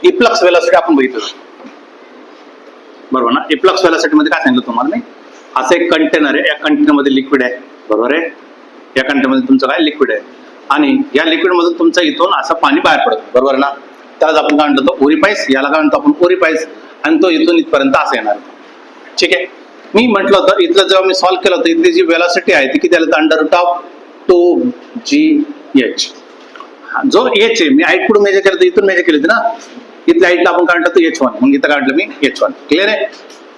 Efflux velocity आपण बघितलं बरोबर ना. इफ्लक्स व्हेलॉसिटी मध्ये काय सांगितलं तुम्हाला नाही, असं एक कंटेनर आहे, या कंटेनर मध्ये लिक्विड आहे बरोबर आहे, या कंटेनर मध्ये तुमचं काय लिक्विड आहे आणि या लिक्विड मधून तुमचं इथून असं पाणी बाहेर पडतं बरोबर ना. त्याला आपण काय म्हणतो ओरिपाईस, याला काय म्हणतो आपण ओरिपाईस, आणि तो इथून इथपर्यंत असं येणार. ठीक आहे. मी म्हटलं होतं इथलं जेव्हा मी सॉल्व्ह केलं होतं इथली जी व्हेलॉसिटी आहे ती किती आलं तर √2gh. जो एच आहे मी हाईट कुठून मेजर केलं तर इथून मेजर केली होती ना, इथल्या हाईटला आपण काय म्हणतो h1, मग इथं काय म्हटलं मी h1. क्लिअर आहे.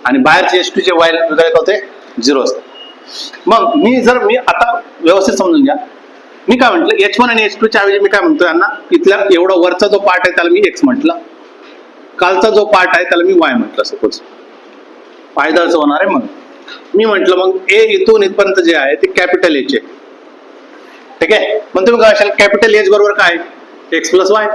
आणि बाहेरचे h2 चे वायर काय होते 0 असते. मग मी आता व्यवस्थित समजून घ्या, मी काय म्हटलं h1 आणि h2 च्या ऐवजी मी काय म्हणतो यांना, इथल्या एवढा वरचा जो पार्ट आहे त्याला मी x म्हटलं, कालचा जो पार्ट आहे त्याला मी y म्हटलं. सपोज फायदाच होणार आहे. मग मी म्हटलं मग ए इथून इथपर्यंत जे आहे ते कॅपिटल एच आहे. ठीक आहे. मग तुम्ही काय असाल कॅपिटल एच बरोबर काय x plus y.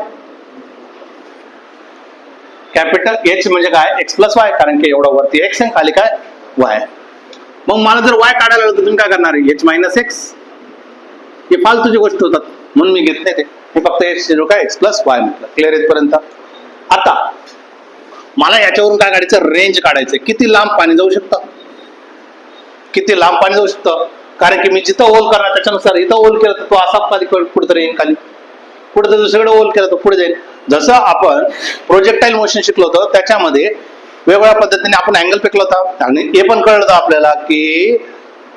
Capital H म्हणजे काय x प्लस वाय, कारण की एवढा वरती x आहे खाली काय y. मग मला जर y काढायला लागलं तर तुम्ही काय करणार h मायनस x. हे फालतूची गोष्ट होतात म्हणून मी घेत नाही ते, हे फक्त h काय x प्लस वाय म्हटलं. क्लिअर इथपर्यंत. आता मला याच्यावरून काय काढायचं, रेंज काढायचं, किती लांब पाणी जाऊ शकतं, किती लांब पाणी जाऊ शकतं. कारण की मी जिथं होल करणार त्याच्यानुसार इथं होल केलं तर तो असा खाली कुठेतरी येईल, खाली कुठेतरी दुसरीकडे होल केलं तर पुढे जाईल. जसं आपण प्रोजेक्टाईल मोशन शिकलो होतं त्याच्यामध्ये वेगवेगळ्या पद्धतीने आपण अँगल फेकला होता आणि हे पण कळलं होतं आपल्याला की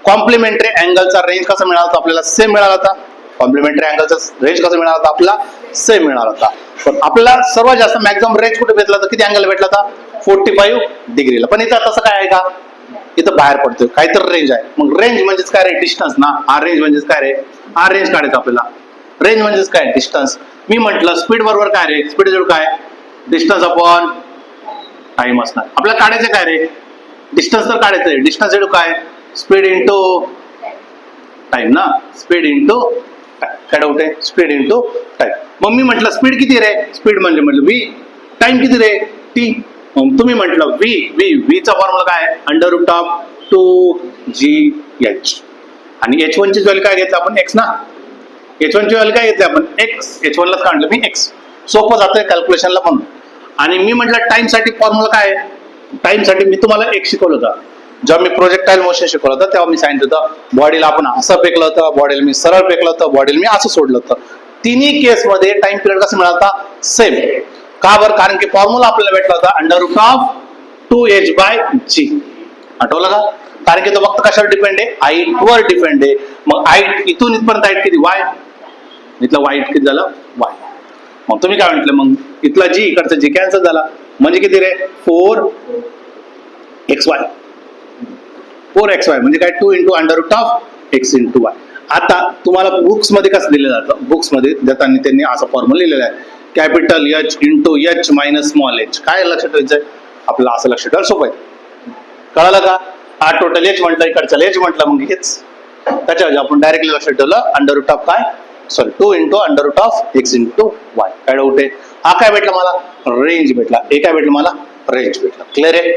कॉम्प्लिमेंटरी अँगलचा रेंज कसा मिळाला होता आपल्याला, सेम मिळाला होता. कॉम्प्लिमेंटरी अँगलचा रेंज कसा मिळाला होता आपल्याला, सेम मिळाला होता. पण आपल्याला सर्वात जास्त मॅक्झिमम रेंज कुठे भेटला होता, किती अँगल भेटला होता 45 डिग्रीला. पण इथं तसं काय आहे का, इथं बाहेर पडतोय काहीतरी रेंज आहे. मग रेंज म्हणजेच काय रे, डिस्टन्स ना. हा रेंज म्हणजेच काय रे, हा रेंज काढायचा आपल्याला. रेंज म्हणजेच काय डिस्टन्स. मी म्हटलं स्पीड बरोबर काय रे, स्पीड जवळ काय डिस्टन्स अपॉन टाइम असणार. आपल्याला काढायचं काय रे, डिस्टन्स तर काढायचंय. डिस्टन्स जवळ काय स्पीड इंटू टाइम ना, स्पीड इंटू काय डाऊट आहे, स्पीड इंटू टाइम. मग मी म्हटलं स्पीड किती रे, स्पीड म्हणजे म्हटलं v, टाइम किती रे t. मग तुम्ही म्हटलं v चा फॉर्म्युला काय √2gh. आणि h1 ची व्हॅल्यू काय घेतलं आपण x ना, h1 ची व्हॅल्यू काय घेतली आपण x, h1 लाच काढलं मी x. सोपं जातंय कॅल्क्युलेशनला म्हणून. आणि मी म्हटलं टाइम साठी फॉर्म्युला काय, टाइम साठी मी तुम्हाला एक शिकवलं होतं जेव्हा मी प्रोजेक्टाईल मोशन शिकवलं होतं तेव्हा मी सांगितलं होतं बॉडीला आपण असं फेकलं होतं, बॉडीला मी सरळ फेकलं होतं, बॉडीला मी असं सोडलं होतं. तिन्ही केस मध्ये टाइम पिरियड कसं मिळाला होता, सेम. का बरं, कारण की फॉर्म्युला आपल्याला भेटला होता √2h/g. आठवलं का, कारण की तो फक्त कशावर डिपेंड आहे, हाईट वर डिपेंड आहे. मग हाईट इथून इथपर्यंत हाईट किती y, इथलं वाईट किती झालं y. मग तुम्ही काय म्हटलं, मग इथला g इकडचा g कॅन्सल झाला म्हणजे किती रे 4xy. 4xy म्हणजे काय 2 × √x × y. आता तुम्हाला बुक्स मध्ये कसं दिलं जातं, बुक्स मध्ये देताना त्यांनी असा फॉर्म्युला लिहिलेला आहे capital H × h minus small h. काय लक्षात ठेवायचंय आपल्याला, असं लक्षात ठेवायला सोपं आहे. कळालं का, हा टोटल h म्हटलं, इकडचा h म्हटलं, मग हेच त्याच्यावर आपण डायरेक्टली लक्षात ठेवलं √ काय सॉरी 2 × √x × y. काय डाऊट आहे. हा काय भेटला मला, रेंज भेटला. हे काय भेटलं मला, रेंज भेटला. क्लिअर आहे.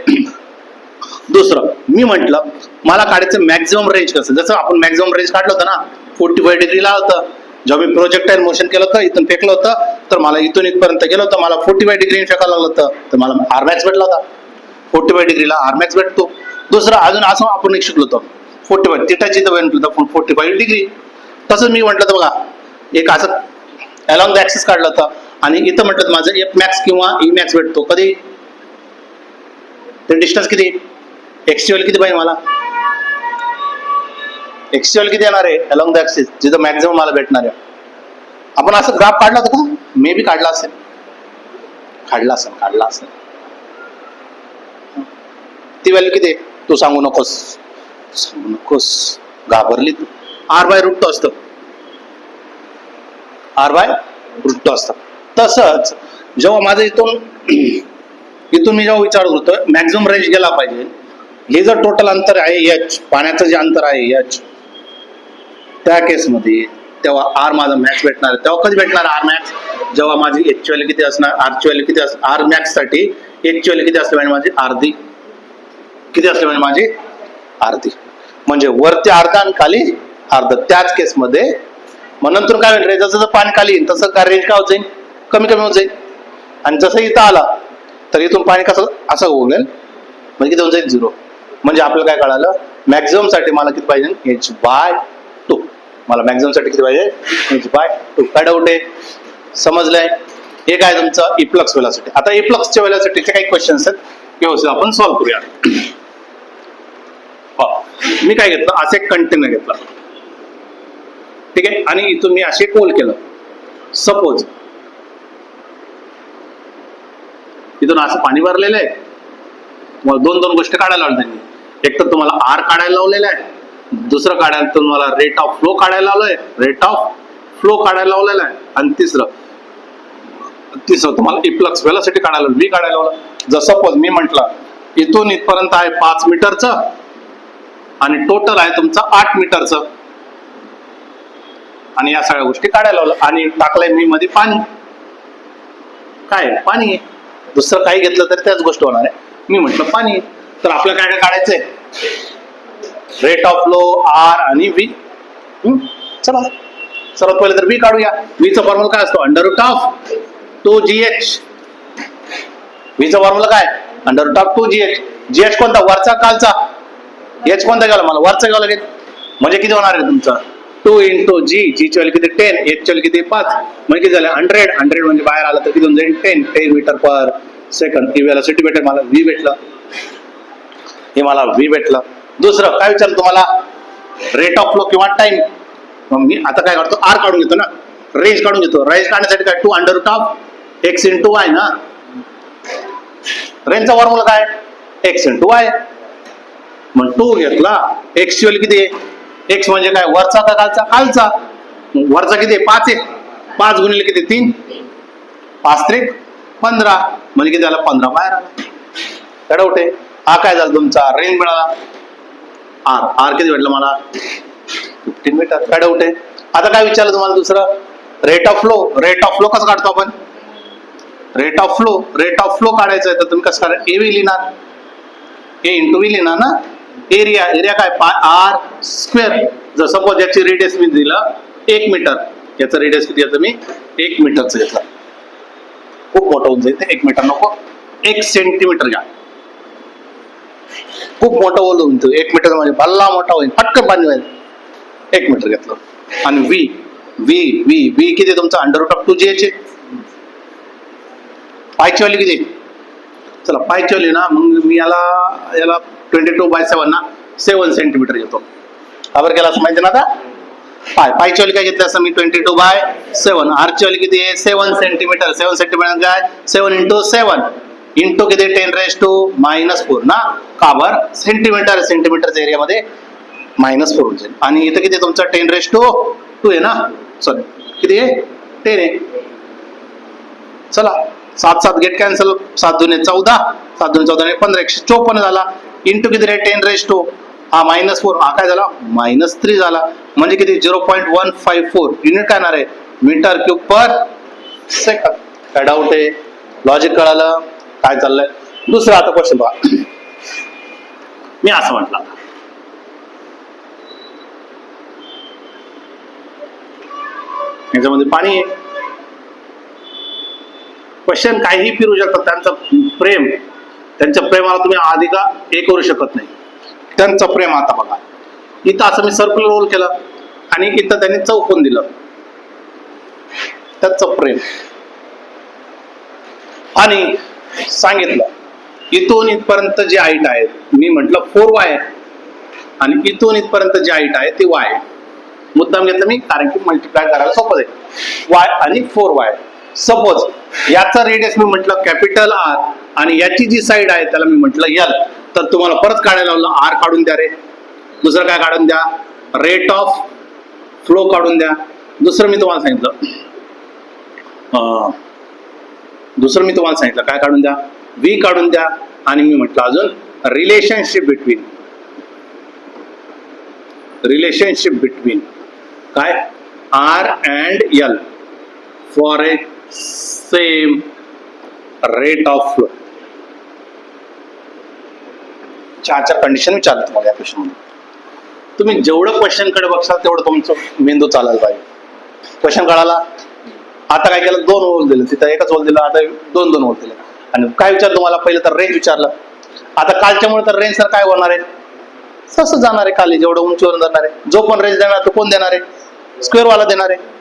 दुसरं मी म्हटलं मला काढायचं मॅक्झिमम रेंज कसं, जसं आपण मॅक्झिमम रेंज काढलं होतं ना 45 डिग्रीला होतं. जेव्हा मी प्रोजेक्टाईल मोशन केलं होतं इथून फेकलं होतं तर मला इथून इथपर्यंत गेलं होतं, मला 45 डिग्री फेकायला लागलं होतं तर मला आरमॅक्स भेटला होता. 45 डिग्रीला आरमॅक्स भेटतो. दुसरं अजून असं आपण एक शिकलो होतो 45 थिटाची तर म्हटलं होतं 45 डिग्री. तसं मी म्हटलं तर बघा एक असं अलॉंग द ऍक्सिस काढलं होतं आणि इथं म्हटलं माझं एफ मॅक्स किंवा ई मॅक्स भेटतो. कधी ते डिस्टन्स किती, एक्स ची व्हॅल्यू किती पाहिजे मला, एक्स ची व्हॅल्यू किती येणार आहे अलॉंग द ऍक्सिस, जिथं मॅक्झिमम मला भेटणार आहे. आपण असं ग्राफ काढला होता का, मे बी काढला असेल, काढला असेल. ती व्हॅल्यू किती तू सांगू नकोस, घाबरली तू. r/√2 असतं, r/√2 असतं. तसंच जेव्हा माझं इथून मी जेव्हा विचार करतो मॅक्झिमम रेंज गेला पाहिजे, हे जर टोटल अंतर आहे h, पाण्याचं जे अंतर आहे h, त्या केसमध्ये तेव्हा r माझा मॅक्स भेटणार आहे. तेव्हा कधी भेटणार r मॅक्स, जेव्हा माझी h ची व्हॅल्यू किती असणार, r ची व्हॅल्यू किती असणार, r मॅक्स साठी h ची व्हॅल्यू किती असली पाहिजे माझी अर्धी, किती असली पाहिजे माझी अर्धी. म्हणजे वरती अर्धा आणि खाली अर्धा. त्याच केसमध्ये मग नंतर काय होईल रे, जसं पाणी खाली येईल तसं रेंज काय होत जाईल, कमी होत जाईल. आणि जसं इथं आला तर इथून पाणी कसं असं उगेल, म्हणजे किती होऊन जाईल 0. म्हणजे आपल्याला काय कळालं, मॅक्झिमम साठी मला किती पाहिजे, h/2. मला मॅक्झिमम साठी किती पाहिजे, h/2. काय डाऊट आहे, समजलंय. हे काय तुमचं इफ्लक्स वेलोसिटी. आता इफ्लक्सच्या वेलोसिटीचे काही क्वेश्चन्स आहेत, व्यवस्थित आपण सॉल्व्ह करूया. मी काय घेतलं, असं एक कंटेनर घेतला, ठीक आहे, आणि इथून मी असे होल केलं. सपोज इथून असं पाणी भरलेलं आहे. तुम्हाला दोन गोष्टी काढायला लावल्या. एक तर तुम्हाला आर काढायला लावलेला आहे, दुसरं काढायला तुम्हाला रेट ऑफ फ्लो काढायला लावलंय, काढायला लावलेला आहे, आणि तिसरं तुम्हाला इफ्लक्स वेलोसिटी काढायला, व्ही काढायला लावलं. जर सपोज मी म्हटलं इथून इथपर्यंत आहे 5 मीटरचं आणि टोटल आहे तुमचं 8 मीटरचं, आणि या सगळ्या गोष्टी काढायला लावलं, आणि टाकलंय मी मध्ये पाणी. काय पाणी आहे, दुसरं काही घेतलं तरी त्याच गोष्ट होणार आहे. मी म्हटलं पाणी, तर आपल्याला काय काय काढायचंय, रेट ऑफ फ्लो, आर आणि व्ही. चला सर्वात पहिले तर व्ही काढूया. व्हीचा फॉर्म्युला काय असतो, √2gh. व्हीचा फॉर्म्युला काय, √2gh. gh कोणता, वरचा कालचा, h कोणता घ्यावा, मला वरचा घ्यावं लागेल. म्हणजे किती होणार आहे तुमचा 2 × g. ची व्हॅल्यू किती 10, h ची व्हॅल्यू किती 5, म्हणजे किती झालं 100 म्हणजे बाहेर आलं तर किती होऊन जाईल 10 मीटर पर सेकंड. ही वेलोसिटी भेटेल मला, v भेटलं, हे मला v भेटलं. दुसरं काय विचारलं तुम्हाला, रेट ऑफ फ्लो किंवा टाइम. मग मी आता काय करतो, आर काढून घेतो ना, रेंज काढून घेतो. रेंज काढण्यासाठी काय 2√x × y ना. रेंजचा फॉर्म्युला काय, x × y. मग 2 घेतला, x ची व्हॅल्यू किती आहे, x म्हणजे काय वरचा का खालचा, खालचा. वरचा किती आहे 5 आहे, 5 गुणिले किती 3, 5 त्रिक 15, म्हणजे किती झाला 15 बाहेर आला. काय डाऊट आहे, हा काय झाला तुमचा रेंज मिळाला. आर किती भेटलं मला 15 मीटर. काय डाऊट आहे. आता काय विचारलं तुम्हाला दुसरं, रेट ऑफ फ्लो कसं काढतो आपण, रेट ऑफ फ्लो काढायचं आहे तर तुम्ही कसं करा, ए व्ही लिहिणार, ए × व्ही लिहिणार ना. एरिया काय r². जर सपोज याची रेडियस मी दिलं 1 मीटर, याचं रेडियस किती याचं मी 1 मीटरचं घेतलं, खूप मोठं होऊन जाईल ते, 1 मीटर नको, 1 सेंटीमीटर घ्या, खूप मोठं होऊन जाईल 1 मीटर म्हणजे भल्ला मोठा होईल, पटकन पाणी होईल. 1 मीटर घेतलं. आणि व्ही किती तुमचा √2gh. पायची व्हॅल्यू किती, चला पायची व्हॅल्यू ना, मग मी याला 22/7 ना 7 सेंटीमीटर घेतो. खबर केला असं माहिती ना. आता पायची व्हॅल्यू काय घेतली असं मी 22/7. आरची व्हॅल्यू किती आहे 7 सेंटीमीटर. 7 सेंटीमीटर काय 7 × 7 इंटू किती 10⁻⁻4 ना. का बरं, सेंटीमीटरच्या एरियामध्ये -4 होऊन जाईल. आणि इथं किती तुमचं 10⁻2 आहे ना, सॉरी किती आहे 10 आहे. चला 7 गेट कॅन्सल, 7 × 2 = 14, 7 × 2 = 14 आणि 15 154 झाला. इंटू किती रे 10⁻⁻, हा -4, हा काय झाला -3 झाला. म्हणजे किती 0.154 युनिट काय येणार आहे मीटर क्यूब पर सेकंड. काय डाऊट आहे, लॉजिक कळालं काय चाललंय. दुसरा आता क्वेश्चन बघा. मी असं म्हटलं, याच्यामध्ये पाणी आहे. क्वेश्चन काहीही फिरू शकतात. त्यांच्या प्रेमाला तुम्ही आधी का हे करू शकत नाही. त्यांचं प्रेम आता बघा, इथं असं मी सर्क्युलर रोल केलं आणि इथं त्यांनी चौकोन दिलं, त्यांचं प्रेम. आणि सांगितलं इथून इथपर्यंत जी हाईट आहे, मी म्हटलं 4y, आणि इथून इथपर्यंत जी हाईट आहे ती y. मुद्दाम घेतलं मी कारण की मल्टिप्लाय करायला सोपं आहे. y आणि 4y. सपोज याचा रेडियस मी म्हटलं कॅपिटल R, आणि याची जी साइड आहे त्याला मी म्हटलं L. तर तुम्हाला परत काढायला लावलं, R काढून द्या रे, दुसरं काय काढून द्या, रेट ऑफ फ्लो काढून द्या. दुसरं मी तुम्हाला सांगितलं काय काढून द्या, V काढून द्या. आणि मी म्हटलं अजून रिलेशनशिप बिटवीन काय R and L for a same rate of flow. 4 condition विचारलं तुम्हाला या क्वेश्चन मध्ये. तुम्ही जेवढं क्वेश्चन कडे बघशाल तेवढं तुमचं मेंदू चालायला पाहिजे. क्वेश्चन कळाला, आता काय केलं, 2 होल दिलं, तिथं एकच होल दिलं, आता 2 होल दिले. आणि काय विचारलं तुम्हाला, पहिलं तर रेंज विचारलं. आता कालच्यामुळे तर रेंज तर काय होणार आहे, तसं जाणार आहे खाली, जेवढं उंचीवरून जाणार आहे. जो पण रेंज देणार तो कोण देणार आहे, स्क्वेअर वाला देणार आहे.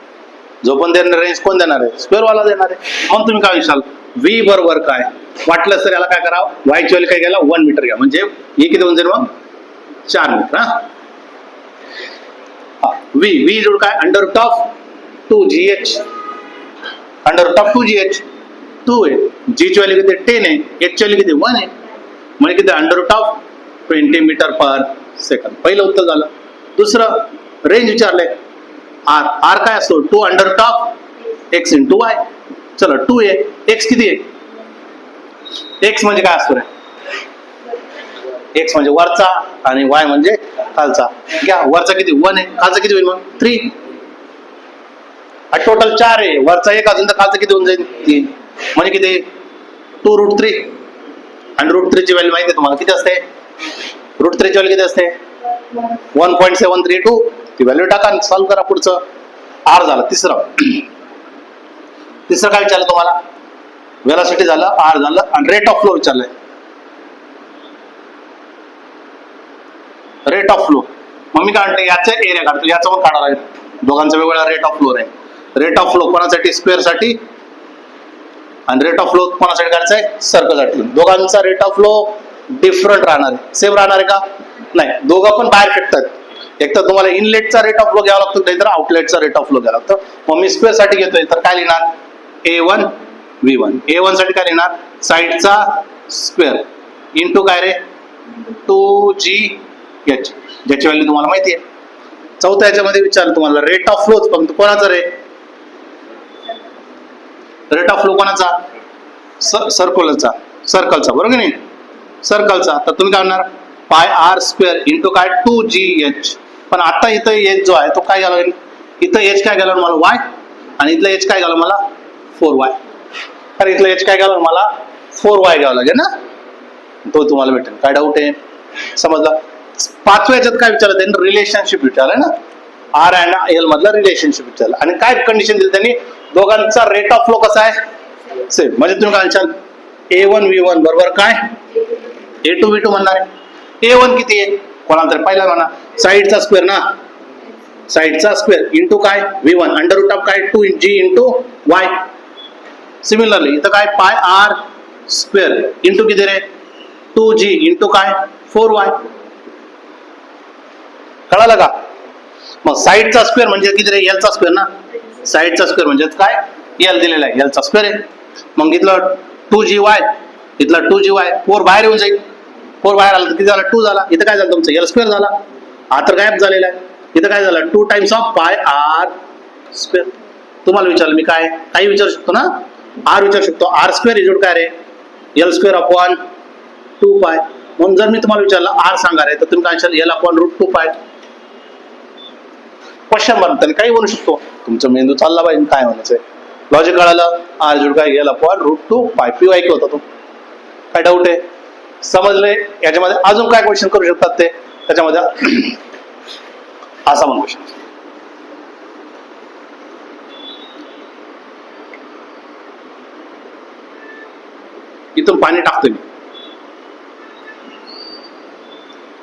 जो पण देणार रेंज कोण देणार आहे, स्क्वेअर वाला देणार आहे. मग तुम्ही काय विचाराल, व्ही बरोबर काय, वाटलं तर याला काय करावं, वायची व्हॅल्यू काय घ्यायला, 1 मीटर घ्या, म्हणजे हे किती होऊन जाईल मग 4 मीटर. हा व्ही जोड काय, under root of 2gh, under root of 2gh 2 आहे, g ची व्हॅल्यू किती 10 आहे, h ची व्हॅल्यू किती 1 आहे, म्हणजे किती under root of 20 metre per सेकंद. पहिलं उत्तर झालं. दुसरं रेंज विचारलंय, आर काय असतो, 2 under root of x into y. चला 2 आहे, x किती आहे, x म्हणजे काय असतो रे, x म्हणजे वरचा आणि y म्हणजे खालचा. घ्या, वरचा किती 1 आहे, खालचा किती होईल मग 3. टोटल 4 आहे, वरचा 1 अजून तर खालचा किती होऊन जाईल 3, म्हणजे किती 2 रूट 3. आणि रूट 3 ची व्हॅल्यू माहिती आहे तुम्हाला किती असते, रूट 3 ची व्हॅल्यू किती असते 1.732. ती व्हॅल्यू टाका, सॉल्व्ह करा. पुढचं आर झालं. तिसरं काय विचारलं तुम्हाला, व्हेलॉसिटी झालं, आर झालं, आणि रेट ऑफ फ्लो विचारलंय. रेट ऑफ फ्लो, मग मी काय म्हणतो, याचा एरिया काढतो, याचा पण काढायला लागेल, दोघांचा वेगवेगळा रेट ऑफ फ्लो आहे. रेट ऑफ फ्लो कोणासाठी, स्क्वेअर साठी, आणि रेट ऑफ फ्लो कोणासाठी काढायचा आहे, सर्कल साठी. दोघांचा रेट ऑफ फ्लो डिफरंट राहणार आहे, सेम राहणार आहे का नाही, दोघं पण बाहेर फेकतात. एक तर तुम्हाला इनलेटचा रेट ऑफ फ्लो घ्यावा लागतो, नाहीतर आउटलेटचा रेट ऑफ फ्लो घ्यावा लागतो. मग मी स्क्वेअर साठी घेतोय, तर काय लिहिणार, A1 V1. A1 साठी काय लिहिणार, साईडचा स्क्वेअर इंटू काय रे 2gh, ज्याची व्हॅल्यू तुम्हाला माहिती आहे. चौथ्या याच्यामध्ये विचारलं तुम्हाला रेट ऑफ फ्लो, पण कोणाचा रे, रेट ऑफ फ्लो कोणाचा, सर्कलचा बरोबर की नाही, सर्कलचा. तर तुम्ही काय म्हणणार, पाय आर स्क्वेअर इंटू काय 2gh. पण आता इथं एच जो आहे तो काय घालवा, इथं एच काय घालवलं मला वाय, आणि इथलं एच काय घालवलं मला 4y. तर इथलं एच काय घालवलं मला 4y घ्यावं लागेल ना, तो तुम्हाला भेटेल. काय डाऊट आहे, समजलं. पाचव्या याच्यात काय विचारलं त्यांनी, रिलेशनशिप विचारलं ना, आर अँड एल मधलं रिलेशनशिप विचारलं. आणि काय कंडिशन दिली त्यांनी, दोघांचा रेट ऑफ फ्लो कसा आहे, सेम. म्हणजे तुम्ही काय म्हणशाल, A1 V1 बरोबर काय A2 V2 म्हणणार आहे. A1 किती आहे, कोणाला तरी पहिला म्हणा, साईडचा स्क्वेअर ना, साईडचा स्क्वेअर इंटू काय V1 अंडर रूट ऑफ काय 2g इंटू y. सिमिलरली इथं काय पाय आर स्क्वेअर इंटू किती रे 2g इंटू काय 4y. कळालं का. मग साईडचा स्क्वेअर म्हणजे किती रे, एलचा स्क्वेअर ना, साईडचा स्क्वेअर म्हणजे काय एल दिलेला आहे, एलचा स्क्वेअर आहे. मग इथलं 2gy, इथला 2gy, 4 बाहेर येऊन जाईल, 4 बाहेर आला तर किती झाला 2 झाला. इथं काय झालं तुमचं एल स्क्वेअर झाला, हा तर गायब झालेला आहे. इथं काय झालं 2 times of pi R square. तुम्हाला विचारलं मी काय काही विचारू शकतो ना, आर विचारू शकतो, आर स्क्वेअर इज काय रे एल स्क्वेअर अपॉन 2 पाय. म्हणून जर मी तुम्हाला विचारलं आर सांगा रे, तर तुम्ही काय विचारलं एल अपॉन रूट 2 पाय. क्वेश्चन बनताना काही बोलू शकतो, तुमचा मेंदू चालला पाहिजे काय म्हणायचंय. लॉजिक कळालं, आर जोड काय एल अपॉन रूट 2 पाय. पी ऐकलं होता तो, काय डाऊट आहे समजले. याच्यामध्ये अजून काय क्वेश्चन करू शकतात ते, त्याच्यामध्ये असा म्हणू क्वेश्चन, इथून पाणी टाकतोय मी,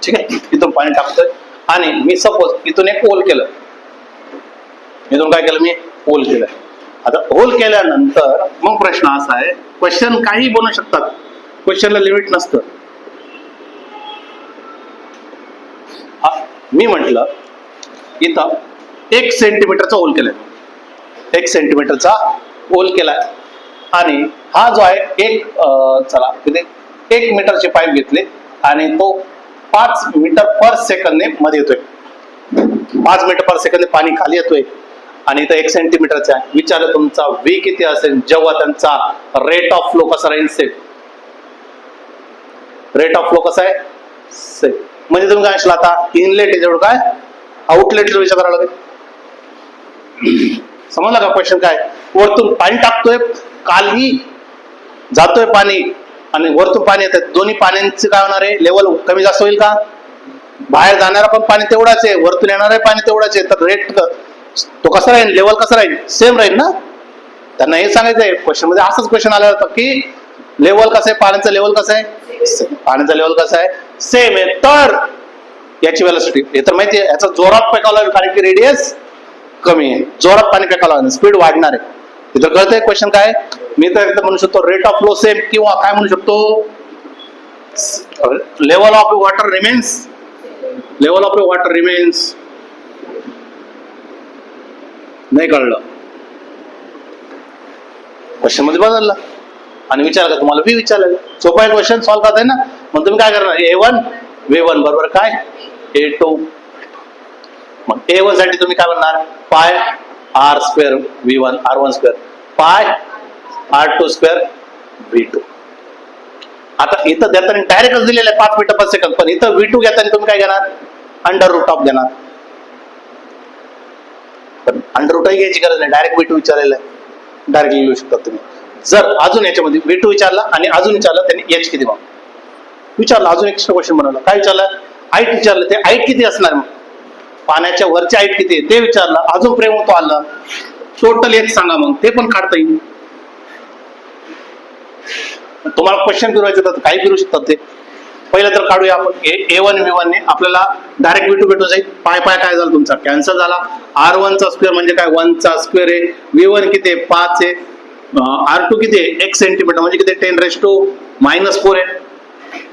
ठीक आहे, इथून पाणी टाकतोय आणि मी सपोज इथून एक होल केलं, इथून काय केलं मी होल केलं. आता होल केल्यानंतर मग प्रश्न असा आहे, क्वेश्चन काही बनवू शकतात, क्वेश्चनला लिमिट नसतं. मी म्हटलं इथं 1 सेंटीमीटरचा होल केलाय, 1 सेंटीमीटरचा होल केलाय आणि हा जो आहे चला तिथे 1 मीटरचे पाईप घेतले आणि तो 5 मीटर पर सेकंदने मध्ये येतोय, 5 मीटर पर सेकंद पाणी खाली येतोय आणि इथं 1 सेंटीमीटरचा आहे. विचारलं तुमचा व्ही किती असेल जेव्हा त्यांचा रेट ऑफ फ्लो कसा राहील सेम. रेट ऑफ फ्लो कसा आहे सेम. म्हणजे तुम्ही काय असला आता इनलेट जेवढं काय आउटलेट विचार करायला लागेल. समजला का क्वेश्चन काय, वरतून पाणी टाकतोय खाली जातोय पाणी आणि वरतून पाणी येतात, दोन्ही पाण्यांचे काय होणार आहे लेवल कमी जास्त होईल का. बाहेर जाणारा पण पाणी तेवढाच आहे, वरतून येणार पाणी तेवढाच आहे, तर रेट तो कसा राहील लेवल कसा राहील सेम राहील ना. त्यांना हे सांगायचं आहे क्वेश्चन मध्ये, असंच क्वेश्चन आला होता की लेवल कसं आहे पाण्याचं, लेवल कसं आहे, पाण्याचं लेवल कसं आहे, सेम आहे, तर याची वेलोसिटी हे तर माहिती आहे, याचा जोरात फेकावं लागेल कारण की रेडियस कमी आहे, जोरात पाणी फेकावं लागेल, स्पीड वाढणार आहे. इथं कळतंय क्वेश्चन काय, मी तर एकदा म्हणू शकतो रेट ऑफ फ्लो सेम, किंवा काय म्हणू शकतो level of water remains, level of water remains. नाही कळलं, क्वेश्चन मध्ये बदलला आणि विचारलं तुम्हाला बी विचारलं, सोपा आहे क्वेश्चन सॉल्व्ह करताय ना. मग तुम्ही काय करणार, A1 V1 बरोबर काय A2, मग A1 साठी तुम्ही काय म्हणणार पाय R square V1 R1 square पाय R2 स्क्वेअर V2. आता इथं देताना डायरेक्टच दिलेलं आहे 5 मीटर पर सेकंद, पण इथं V2 घेताना तुम्ही काय घेणार अंडर रूट ऑफ घेणार, पण अंडर रूटही घ्यायची गरज नाही, डायरेक्ट V2 विचारलेलं आहे, डायरेक्ट लिहू शकता तुम्ही. जर अजून याच्यामध्ये V2 विचारला आणि अजून विचारलं त्यांनी H किती, मग विचारलं अजून एक्स्ट्रा क्वेश्चन बनवला, काय विचारलं हाईट विचारलं, ते हाईट किती असणार, मग पाण्याच्या वरची हाईट किती आहे ते विचारलं, अजून प्रेम होतो आलं, टोटल एक सांगा, मग ते पण काढता येईल. तुम्हाला क्वेश्चन फिरवायचे तर काही फिरू शकतात ते. पहिलं तर काढूया आपण A1 V1 ने आपल्याला डायरेक्ट V2 भेटून जाईल. पाय पाय काय झाला तुमचा कॅन्सल झाला, R1 चा स्क्वेअर म्हणजे काय 1 चा स्क्वेअर आहे, V1 किती आहे 5 आहे, R2 किती आहे 1 सेंटीमीटर म्हणजे किती 10⁻⁻4 आहे,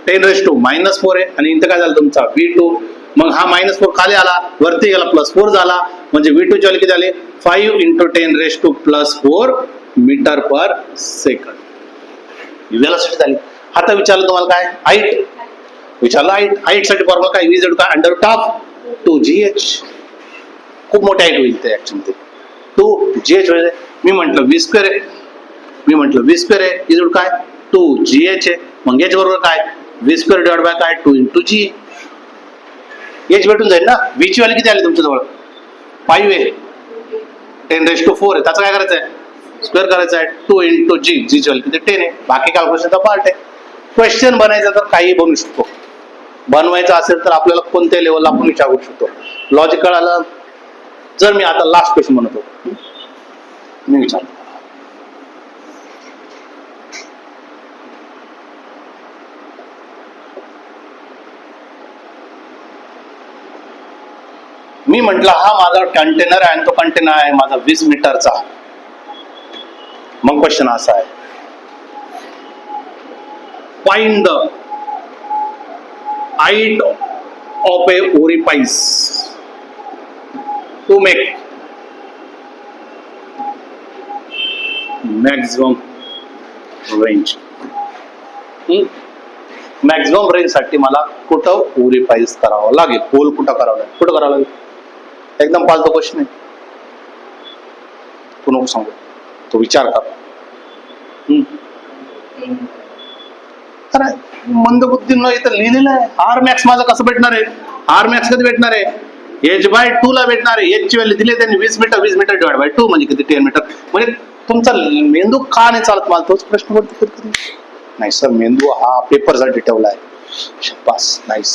10⁻⁻4 आहे, आणि इथं काय झालं तुमचा V2, मग हा -4 खाली आला वरती गेला +4 झाला, म्हणजे V2 ची व्हॅल्यू किती झाली 5 × 10⁻+4 मीटर पर सेकंड, वेलोसिटी झाली. आता विचारलं तुम्हाला काय हाईट विचारलं, हाईट साठी फॉर्म्युला काय V काय अंडर रूट ऑफ 2GH, खूप मोठी हाईट होईल ते ऍक्च्युअली 2GH म्हणजे मी म्हंटल V स्क्वेअर आहे, मी म्हंटल V स्क्वेअर आहे, V काय 2GH आहे, मग H बरोबर काय V स्क्वेअर डिवाइड बाय काय 2 × G, H भेटून जाईल ना. V ची व्हॅल्यू किती आली तुमच्या जवळ 5 आहे, 10⁻⁴ आहे, त्याचं काय करायचं आहे स्क्वेअर करायचं आहे 2 × G, G ची व्हॅल्यू किती 10 आहे, बाकी कॅल्क्युलेशनचा पार्ट आहे. क्वेश्चन बनायचा तर काही बनवू शकतो, बनवायचं असेल तर आपल्याला कोणत्या लेवलला आपण विचारू शकतो, लॉजिकल आलं. जर मी आता लास्ट क्वेश्चन बनवतो, मी विचारतो मी म्हंटल हा माझा कंटेनर आहे आणि तो कंटेनर आहे माझा 20 मीटरचा. मग क्वेश्चन असा आहे, find the height of a orifice to make maximum range. Maximum range साठी मला कुठं ओरिफाइस करावं लागेल, होल कुठं करावं लागेल, कुठं करावं लागेल, एकदम फालतू क्वेश्चन आहे, तू नको सांगू, तो विचार कर. अरे मंदबुद्धीनं इथं लिहिलेलं आहे R max माझं कसं भेटणार आहे, R max कधी भेटणार आहे H/2 ला भेटणार आहे. H ची व्हॅल्यू दिली त्यांनी 20 मीटर, 20 मीटर डिवाइड बाय 2 म्हणजे किती 10 मीटर. म्हणजे तुमचा मेंदू का नाही चालत, मला तोच प्रश्न पडतो कधी. नाही सर मेंदू हा पेपरसाठी ठेवला आहे, शाबास नाईस.